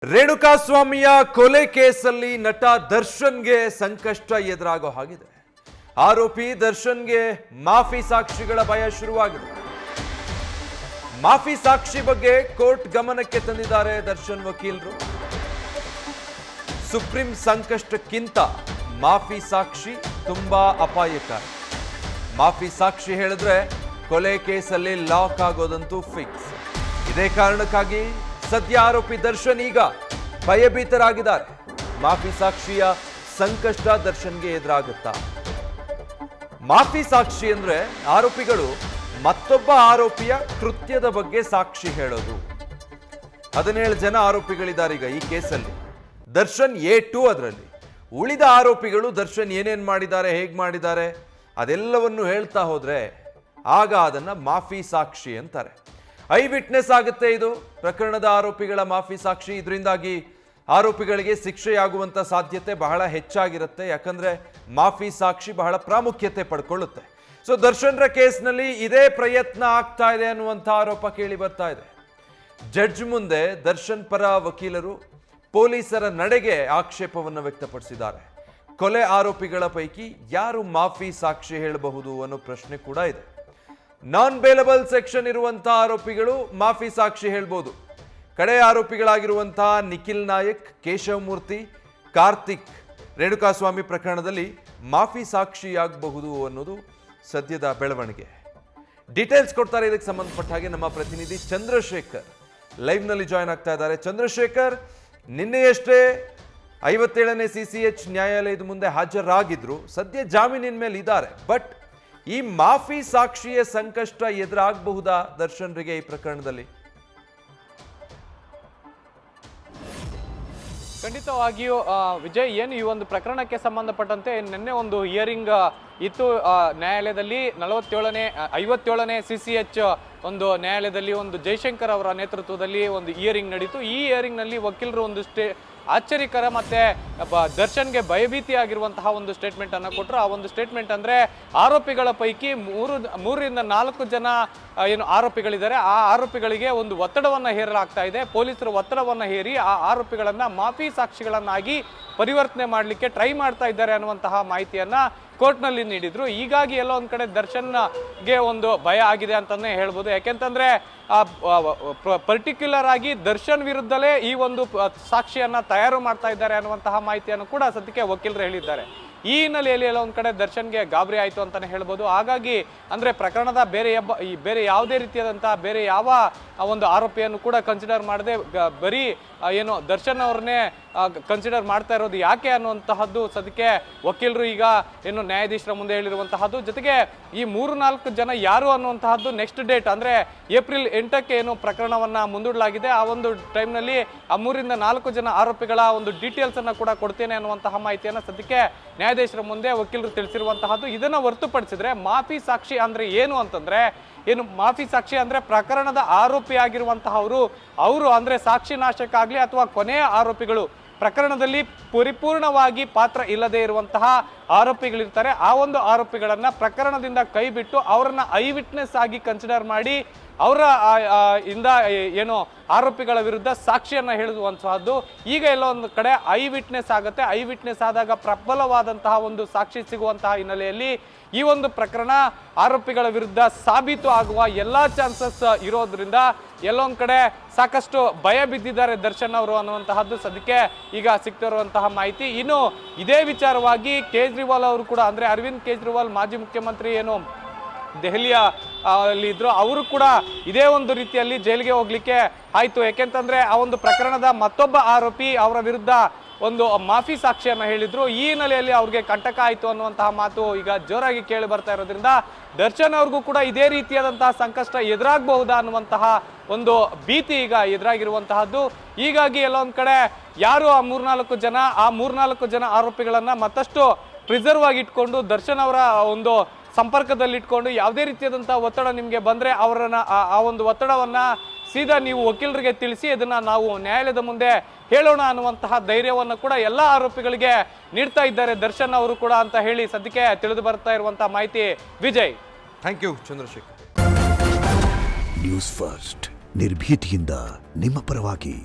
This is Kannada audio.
ರೇಣುಕಾಸ್ವಾಮಿಯ ಕೊಲೆ ಕೇಸಲ್ಲಿ ನಟ ದರ್ಶನ್ಗೆ ಸಂಕಷ್ಟ ಎದುರಾಗೋ ಹಾಗಿದೆ. ಆರೋಪಿ ದರ್ಶನ್ಗೆ ಮಾಫಿ ಸಾಕ್ಷಿಗಳ ಭಯ ಶುರುವಾಗಿದೆ. ಮಾಫಿ ಸಾಕ್ಷಿ ಬಗ್ಗೆ ಕೋರ್ಟ್ ಗಮನಕ್ಕೆ ತಂದಿದ್ದಾರೆ ದರ್ಶನ್ ವಕೀಲರು. ಸುಪ್ರೀಂ ಸಂಕಷ್ಟಕ್ಕಿಂತ ಮಾಫಿ ಸಾಕ್ಷಿ ತುಂಬಾ ಅಪಾಯಕಾರಿ. ಮಾಫಿ ಸಾಕ್ಷಿ ಹೇಳಿದ್ರೆ ಕೊಲೆ ಕೇಸಲ್ಲಿ ಲಾಕ್ ಆಗೋದಂತೂ ಫಿಕ್ಸ್. ಇದೇ ಕಾರಣಕ್ಕಾಗಿ ಸದ್ಯ ಆರೋಪಿ ದರ್ಶನ್ ಈಗ ಭಯಭೀತರಾಗಿದ್ದಾರೆ. ಮಾಫಿ ಸಾಕ್ಷಿಯ ಸಂಕಷ್ಟ ದರ್ಶನ್ಗೆ ಎದುರಾಗುತ್ತಾ? ಮಾಫಿ ಸಾಕ್ಷಿ ಅಂದ್ರೆ ಆರೋಪಿಗಳು ಮತ್ತೊಬ್ಬ ಆರೋಪಿಯ ಕೃತ್ಯದ ಬಗ್ಗೆ ಸಾಕ್ಷಿ ಹೇಳೋದು. 17 ಜನ ಆರೋಪಿಗಳಿದ್ದಾರೆ ಈಗ ಈ ಕೇಸಲ್ಲಿ. ದರ್ಶನ್ A2 ಅದರಲ್ಲಿ. ಉಳಿದ ಆರೋಪಿಗಳು ದರ್ಶನ್ ಏನೇನ್ ಮಾಡಿದ್ದಾರೆ, ಹೇಗ್ ಮಾಡಿದ್ದಾರೆ ಅದೆಲ್ಲವನ್ನು ಹೇಳ್ತಾ ಹೋದ್ರೆ ಆಗ ಅದನ್ನ ಮಾಫಿ ಸಾಕ್ಷಿ ಅಂತಾರೆ. ಐ ವಿಟ್ನೆಸ್ ಆಗುತ್ತೆ ಇದು ಪ್ರಕರಣದ ಆರೋಪಿಗಳ ಮಾಫಿ ಸಾಕ್ಷಿ. ಇದರಿಂದಾಗಿ ಆರೋಪಿಗಳಿಗೆ ಶಿಕ್ಷೆಯಾಗುವಂತ ಸಾಧ್ಯತೆ ಬಹಳ ಹೆಚ್ಚಾಗಿರುತ್ತೆ. ಯಾಕಂದ್ರೆ ಮಾಫಿ ಸಾಕ್ಷಿ ಬಹಳ ಪ್ರಾಮುಖ್ಯತೆ ಪಡ್ಕೊಳ್ಳುತ್ತೆ. ಸೊ ದರ್ಶನ್ರ ಕೇಸ್ನಲ್ಲಿ ಇದೇ ಪ್ರಯತ್ನ ಆಗ್ತಾ ಇದೆ ಅನ್ನುವಂಥ ಆರೋಪ ಕೇಳಿ ಬರ್ತಾ ಇದೆ. ಜಡ್ಜ್ ಮುಂದೆ ದರ್ಶನ್ ಪರ ವಕೀಲರು ಪೊಲೀಸರ ನಡೆಗೆ ಆಕ್ಷೇಪವನ್ನು ವ್ಯಕ್ತಪಡಿಸಿದ್ದಾರೆ. ಕೊಲೆ ಆರೋಪಿಗಳ ಪೈಕಿ ಯಾರು ಮಾಫಿ ಸಾಕ್ಷಿ ಹೇಳಬಹುದು ಅನ್ನೋ ಪ್ರಶ್ನೆ ಕೂಡ ಇದೆ. ನಾನ್ ಬೇಲಬಲ್ ಸೆಕ್ಷನ್ ಇರುವಂತಹ ಆರೋಪಿಗಳು ಮಾಫಿ ಸಾಕ್ಷಿ ಹೇಳ್ಬೋದು. ಕಡೆ ಆರೋಪಿಗಳಾಗಿರುವಂತಹ ನಿಖಿಲ್ ನಾಯಕ್, ಕೇಶವ್ ಮೂರ್ತಿ, ಕಾರ್ತಿಕ್ ರೇಣುಕಾಸ್ವಾಮಿ ಪ್ರಕರಣದಲ್ಲಿ ಮಾಫಿ ಸಾಕ್ಷಿಯಾಗಬಹುದು ಅನ್ನೋದು ಸದ್ಯದ ಬೆಳವಣಿಗೆ. ಡೀಟೇಲ್ಸ್ ಕೊಡ್ತಾರೆ ಇದಕ್ಕೆ ಸಂಬಂಧಪಟ್ಟ ಹಾಗೆ ನಮ್ಮ ಪ್ರತಿನಿಧಿ ಚಂದ್ರಶೇಖರ್ ಲೈವ್ ನಲ್ಲಿ ಜಾಯ್ನ್ ಆಗ್ತಾ ಇದ್ದಾರೆ. ಚಂದ್ರಶೇಖರ್, ನಿನ್ನೆಯಷ್ಟೇ 57ನೇ CCH ನ್ಯಾಯಾಲಯದ ಮುಂದೆ ಹಾಜರಾಗಿದ್ರು. ಸದ್ಯ ಜಾಮೀನಿನ ಮೇಲೆ ಇದ್ದಾರೆ. ಬಟ್ ಈ ಮಾಫಿ ಸಾಕ್ಷಿಯ ಸಂಕಷ್ಟ ಎದುರಾಗಬಹುದಾ ದರ್ಶನ್ರಿಗೆ ಈ ಪ್ರಕರಣದಲ್ಲಿ? ಖಂಡಿತವಾಗಿಯೂ ವಿಜಯ್, ಏನು ಈ ಒಂದು ಪ್ರಕರಣಕ್ಕೆ ಸಂಬಂಧಪಟ್ಟಂತೆ ನಿನ್ನೆ ಒಂದು ಹಿಯರಿಂಗ್ ಇತ್ತು ನ್ಯಾಯಾಲಯದಲ್ಲಿ. 57ನೇ CCH ಒಂದು ನ್ಯಾಯಾಲಯದಲ್ಲಿ ಒಂದು ಜೈಶಂಕರ್ ಅವರ ನೇತೃತ್ವದಲ್ಲಿ ಒಂದು ಹಿಯರಿಂಗ್ ನಡೀತು. ಈ ಹಿಯರಿಂಗ್ನಲ್ಲಿ ವಕೀಲರು ಒಂದು ಆಶ್ಚರ್ಯಕರ ಮತ್ತೆ ದರ್ಶನ್ಗೆ ಭಯಭೀತಿ ಆಗಿರುವಂತಹ ಒಂದು ಸ್ಟೇಟ್ಮೆಂಟ್ ಅನ್ನು ಕೊಟ್ಟರು. ಆ ಒಂದು ಸ್ಟೇಟ್ಮೆಂಟ್ ಅಂದ್ರೆ ಆರೋಪಿಗಳ ಪೈಕಿ 3ರಿಂದ 4 ಜನ ಏನು ಆರೋಪಿಗಳಿದ್ದಾರೆ, ಆ ಆರೋಪಿಗಳಿಗೆ ಒಂದು ಒತ್ತಡವನ್ನ ಹೇರಲಾಗ್ತಾ ಇದೆ. ಪೊಲೀಸರು ಒತ್ತಡವನ್ನ ಹೇರಿ ಆ ಆರೋಪಿಗಳನ್ನ ಮಾಫಿ ಸಾಕ್ಷಿಗಳನ್ನಾಗಿ ಪರಿವರ್ತನೆ ಮಾಡಲಿಕ್ಕೆ ಟ್ರೈ ಮಾಡ್ತಾ ಇದ್ದಾರೆ ಅನ್ನುವಂತಹ ಮಾಹಿತಿಯನ್ನ ಕೋರ್ಟ್ನಲ್ಲಿ ನೀಡಿದ್ರು. ಹೀಗಾಗಿ ಎಲ್ಲೋ ಒಂದ್ ಕಡೆ ದರ್ಶನ್ಗೆ ಒಂದು ಭಯ ಆಗಿದೆ ಅಂತಾನೆ ಹೇಳ್ಬೋದು. ಯಾಕೆಂತಂದ್ರೆ ಪರ್ಟಿಕ್ಯುಲರ್ ಆಗಿ ದರ್ಶನ್ ವಿರುದ್ಧಲೇ ಈ ಒಂದು ಸಾಕ್ಷಿಯನ್ನ ತಯಾರು ಮಾಡ್ತಾ ಇದ್ದಾರೆ ಅನ್ನುವಂತಹ ಮಾಹಿತಿಯನ್ನು ಕೂಡ ಸದ್ಯಕ್ಕೆ ವಕೀಲರು ಹೇಳಿದ್ದಾರೆ. ಈ ಹಿನ್ನೆಲೆಯಲ್ಲಿ ಎಲ್ಲ ಒಂದ್ ಕಡೆ ದರ್ಶನ್ಗೆ ಗಾಬರಿ ಆಯ್ತು ಅಂತಾನೆ ಹೇಳ್ಬೋದು. ಹಾಗಾಗಿ ಅಂದ್ರೆ ಪ್ರಕರಣದ ಬೇರೆ ಯಾವುದೇ ರೀತಿಯಾದಂತಹ ಬೇರೆ ಯಾವ ಒಂದು ಆರೋಪಿಯನ್ನು ಕೂಡ ಕನ್ಸಿಡರ್ ಮಾಡದೆ ಬರೀ ಏನು ದರ್ಶನ್ ಅವ್ರನ್ನೇ ಕನ್ಸಿಡರ್ ಮಾಡ್ತಾ ಇರೋದು ಯಾಕೆ ಅನ್ನುವಂತಹದ್ದು ಸದ್ಯಕ್ಕೆ ವಕೀಲರು ಈಗ ಏನು ನ್ಯಾಯಾಧೀಶರ ಮುಂದೆ ಹೇಳಿರುವಂತಹದ್ದು. ಜೊತೆಗೆ ಈ 3-4 ಜನ ಯಾರು ಅನ್ನುವಂತಹದ್ದು ನೆಕ್ಸ್ಟ್ ಡೇಟ್ ಅಂದ್ರೆ ಏಪ್ರಿಲ್ 8ಕ್ಕೆ ಏನು ಪ್ರಕರಣವನ್ನ ಮುಂದೂಡಲಾಗಿದೆ. ಆ ಒಂದು ಟೈಮ್ನಲ್ಲಿ ಆ 3ರಿಂದ 4 ಜನ ಆರೋಪಿಗಳ ಒಂದು ಡೀಟೇಲ್ಸ್ ಅನ್ನ ಕೂಡ ಕೊಡ್ತೇನೆ ಅನ್ನುವಂತಹ ಮಾಹಿತಿಯನ್ನ ಸದ್ಯಕ್ಕೆ ನ್ಯಾಯಾಧೀಶರ ಮುಂದೆ ವಕೀಲರು ತಿಳಿಸಿರುವಂತಹದ್ದು. ಇದನ್ನ ಹೊರತುಪಡಿಸಿದ್ರೆ ಮಾಫಿ ಸಾಕ್ಷಿ ಅಂದ್ರೆ ಏನು ಅಂತಂದ್ರೆ, ಏನು ಮಾಫಿ ಸಾಕ್ಷಿ ಅಂದ್ರೆ ಪ್ರಕರಣದ ಆರೋಪಿ ಆಗಿರುವಂತಹವರು ಅಂದ್ರೆ ಸಾಕ್ಷಿ ನಾಶಕ್ಕಾಗ್ಲಿ ಅಥವಾ ಕೊನೆಯ ಆರೋಪಿಗಳು ಪ್ರಕರಣದಲ್ಲಿ ಪರಿಪೂರ್ಣವಾಗಿ ಪಾತ್ರ ಇಲ್ಲದೆ ಇರುವಂತಹ ಆರೋಪಿಗಳಿರ್ತಾರೆ. ಆ ಒಂದು ಆರೋಪಿಗಳನ್ನ ಪ್ರಕರಣದಿಂದ ಕೈ ಬಿಟ್ಟು ಅವರನ್ನ ಐ ವಿಟ್ನೆಸ್ ಆಗಿ ಕನ್ಸಿಡರ್ ಮಾಡಿ ಅವರ ಇಂದ ಏನು ಆರೋಪಿಗಳ ವಿರುದ್ಧ ಸಾಕ್ಷಿಯನ್ನ ಹೇಳುವಂತಹದ್ದು ಈಗ ಎಲ್ಲ ಒಂದು ಕಡೆ ಐ ವಿಟ್ನೆಸ್ ಆಗುತ್ತೆ. ಐ ವಿಟ್ನೆಸ್ ಆದಾಗ ಪ್ರಬಲವಾದಂತಹ ಒಂದು ಸಾಕ್ಷಿ ಸಿಗುವಂತಹ ಹಿನ್ನೆಲೆಯಲ್ಲಿ ಈ ಒಂದು ಪ್ರಕರಣ ಆರೋಪಿಗಳ ವಿರುದ್ಧ ಸಾಬೀತು ಆಗುವ ಎಲ್ಲಾ ಚಾನ್ಸಸ್ ಇರೋದ್ರಿಂದ ಎಲ್ಲೊಂದ್ ಕಡೆ ಸಾಕಷ್ಟು ಭಯ ಬಿದ್ದಿದ್ದಾರೆ ದರ್ಶನ್ ಅವರು ಅನ್ನುವಂತಹದ್ದು ಸದ್ಯಕ್ಕೆ ಈಗ ಸಿಗ್ತಿರುವಂತಹ ಮಾಹಿತಿ. ಇನ್ನು ಇದೇ ವಿಚಾರವಾಗಿ ಕೇಜ್ರಿವಾಲ್ ಅವರು ಕೂಡ ಅಂದ್ರೆ ಅರವಿಂದ್ ಕೇಜ್ರಿವಾಲ್ ಮಾಜಿ ಮುಖ್ಯಮಂತ್ರಿ ಏನು ದೆಹಲಿಯ ಅಲ್ಲಿ ಇದ್ರು, ಅವರು ಕೂಡ ಇದೇ ಒಂದು ರೀತಿಯಲ್ಲಿ ಜೈಲಿಗೆ ಹೋಗ್ಲಿಕ್ಕೆ ಆಯ್ತು. ಯಾಕೆಂತಂದ್ರೆ ಆ ಒಂದು ಪ್ರಕರಣದ ಮತ್ತೊಬ್ಬ ಆರೋಪಿ ಅವರ ವಿರುದ್ಧ ಒಂದು ಮಾಫಿ ಸಾಕ್ಷಿಯನ್ನ ಹೇಳಿದ್ರು. ಈ ಹಿನ್ನೆಲೆಯಲ್ಲಿ ಅವ್ರಿಗೆ ಕಂಟಕ ಆಯ್ತು ಅನ್ನುವಂತಹ ಮಾತು ಈಗ ಜೋರಾಗಿ ಕೇಳಿ ಬರ್ತಾ ಇರೋದ್ರಿಂದ ದರ್ಶನ್ ಅವ್ರಿಗೂ ಕೂಡ ಇದೇ ರೀತಿಯಾದಂತಹ ಸಂಕಷ್ಟ ಎದುರಾಗಬಹುದಾ ಅನ್ನುವಂತಹ ಒಂದು ಭೀತಿ ಈಗ ಎದುರಾಗಿರುವಂತಹದ್ದು. ಹೀಗಾಗಿ ಎಲ್ಲೊಂದ್ ಕಡೆ ಯಾರು ಆ 3-4 ಜನ ಆರೋಪಿಗಳನ್ನ ಮತ್ತಷ್ಟು ಪ್ರಿಸರ್ವ್ ಆಗಿ ಇಟ್ಕೊಂಡು ದರ್ಶನ್ ಅವರ ಒಂದು ಸಂಪರ್ಕದಲ್ಲಿಟ್ಕೊಂಡು ಯಾವುದೇ ರೀತಿಯಾದಂತಹ ಒತ್ತಡ ನಿಮ್ಗೆ ಬಂದ್ರೆ ಅವರನ್ನ ಆ ಒಂದು ಒತ್ತಡವನ್ನ ಸೀದಾ ನೀವು ವಕೀಲರಿಗೆ ತಿಳಿಸಿ ಅದನ್ನ ನಾವು ನ್ಯಾಯಾಲಯದ ಮುಂದೆ ಹೇಳೋಣ ಅನ್ನುವಂತಹ ಧೈರ್ಯವನ್ನು ಕೂಡ ಎಲ್ಲ ಆರೋಪಿಗಳಿಗೆ ನೀಡ್ತಾ ಇದ್ದಾರೆ ದರ್ಶನ್ ಅವರು ಕೂಡ ಅಂತ ಹೇಳಿ ಸದ್ಯಕ್ಕೆ ತಿಳಿದು ಬರ್ತಾ ಇರುವಂತಹ ಮಾಹಿತಿ. Vijay, thank you Chandrashekhar. News first ನಿರ್ಭೀತಿಯಿಂದ ನಿಮ್ಮ ಪರವಾಗಿ.